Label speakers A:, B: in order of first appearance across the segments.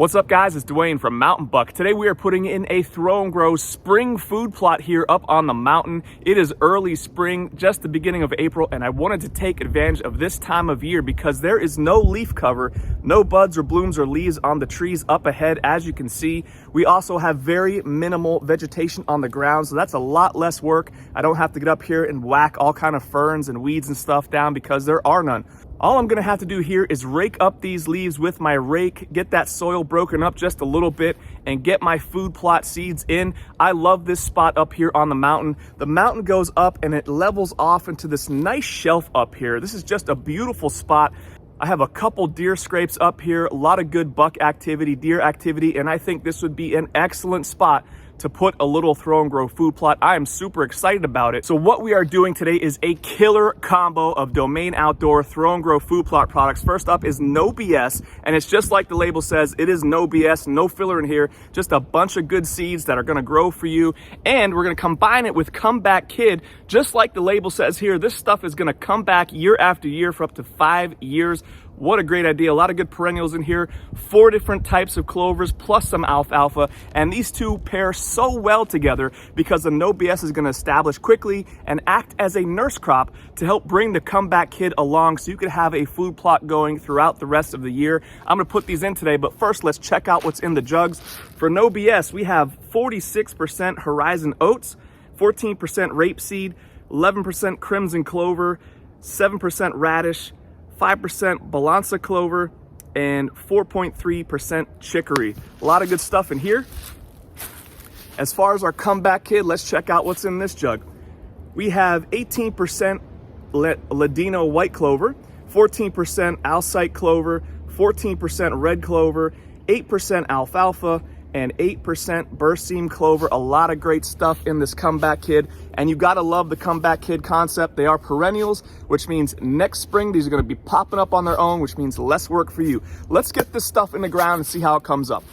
A: What's up guys, it's Dwayne from Mountain Buck. Today we are putting in a throw and grow spring food plot here up on the mountain. It is early spring, just the beginning of April, and I wanted to take advantage of this time of year because there is no leaf cover, no buds or blooms or leaves on the trees up ahead. As you can see, we also have very minimal vegetation on the ground, so that's a lot less work. I don't have to get up here and whack all kind of ferns and weeds and stuff down because there are none. All I'm gonna have to do here is rake up these leaves with my rake, get that soil broken up just a little bit, and get my food plot seeds in. I love this spot up here on the mountain. The mountain goes up and it levels off into this nice shelf up here. This is just a beautiful spot. I have a couple deer scrapes up here, a lot of good buck activity, deer activity, and I think this would be an excellent spot to put a little throw and grow food plot. I am super excited about it. So what we are doing today is a killer combo of Domain Outdoor throw and grow food plot products. First up is No BS, and it's just like the label says, it is no BS, no filler in here, just a bunch of good seeds that are gonna grow for you. And we're gonna combine it with Comeback Kid, just like the label says here. This stuff is gonna come back year after year for up to 5 years. What a great idea. A lot of good perennials in here, 4 different types of clovers plus some alfalfa, and these two pair so well together because the No BS is going to establish quickly and act as a nurse crop to help bring the Comeback Kid along so you could have a food plot going throughout the rest of the year. I'm going to put these in today, but first let's check out what's in the jugs. For No BS, we have 46% Horizon Oats, 14% Rapeseed, 11% Crimson Clover, 7% Radish, 5% Balança Clover, and 4.3% Chicory. A lot of good stuff in here. As far as our Comeback Kid, let's check out what's in this jug. We have 18% Ladino White Clover, 14% Alsite Clover, 14% Red Clover, 8% Alfalfa, and 8% Berseem Clover. A lot of great stuff in this Comeback Kid, and you gotta love the Comeback Kid concept. They are perennials, which means next spring these are gonna be popping up on their own, which means less work for you. Let's get this stuff in the ground and see how it comes up.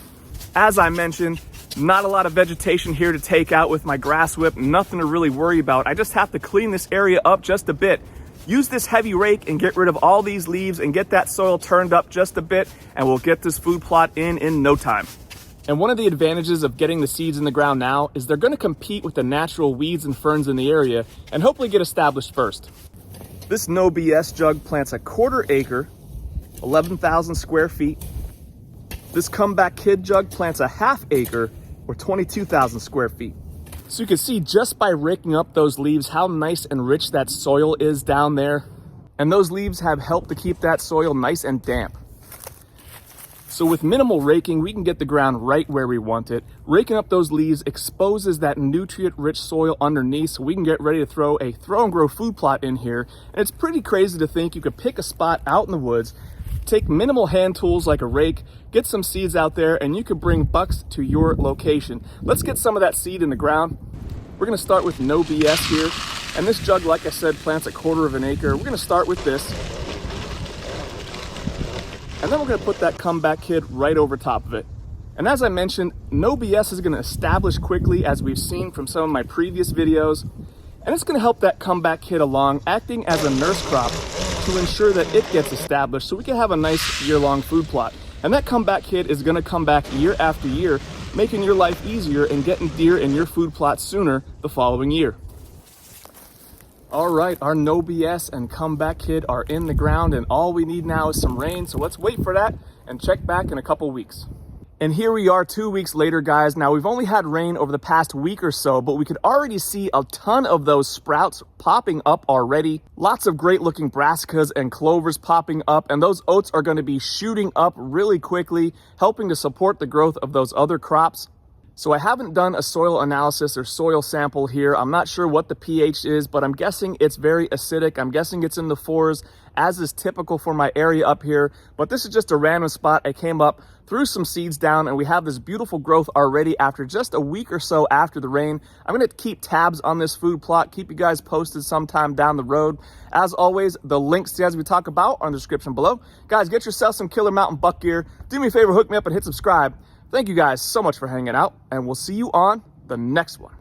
A: As I mentioned, not a lot of vegetation here to take out with my grass whip, nothing to really worry about. I just have to clean this area up just a bit. Use this heavy rake and get rid of all these leaves and get that soil turned up just a bit, and we'll get this food plot in no time. And one of the advantages of getting the seeds in the ground now is they're going to compete with the natural weeds and ferns in the area and hopefully get established first. This No BS jug plants a 1/4 acre, 11,000 square feet. This Comeback Kid jug plants a 1/2 acre or 22,000 square feet. So you can see just by raking up those leaves how nice and rich that soil is down there. And those leaves have helped to keep that soil nice and damp. So with minimal raking, we can get the ground right where we want it. Raking up those leaves exposes that nutrient-rich soil underneath so we can get ready to throw a throw and grow food plot in here. And it's pretty crazy to think you could pick a spot out in the woods, take minimal hand tools like a rake, get some seeds out there, and you could bring bucks to your location. Let's get some of that seed in the ground. We're gonna start with No BS here. And this jug, like I said, plants a 1/4 acre. We're gonna start with this. And then we're gonna put that Comeback Kid right over top of it. And as I mentioned, No BS is gonna establish quickly, as we've seen from some of my previous videos. And it's gonna help that Comeback Kid along, acting as a nurse crop to ensure that it gets established so we can have a nice year-long food plot. And that Comeback Kid is gonna come back year after year, making your life easier and getting deer in your food plot sooner the following year. All right, our No BS and Comeback Kid are in the ground, and all we need now is some rain. So let's wait for that and check back in a couple weeks. And here we are 2 weeks later, guys. Now we've only had rain over the past week or so, but we could already see a ton of those sprouts popping up already. Lots of great looking brassicas and clovers popping up, and those oats are gonna be shooting up really quickly, helping to support the growth of those other crops. So I haven't done a soil analysis or soil sample here. I'm not sure what the pH is, but I'm guessing it's very acidic. I'm guessing it's in the 4s, as is typical for my area up here. But this is just a random spot. I came up, threw some seeds down, and we have this beautiful growth already after just a week or so after the rain. I'm gonna keep tabs on this food plot, keep you guys posted sometime down the road. As always, the links as we talk about are in the description below. Guys, get yourself some killer mountain buck gear. Do me a favor, hook me up and hit subscribe. Thank you guys so much for hanging out, and we'll see you on the next one.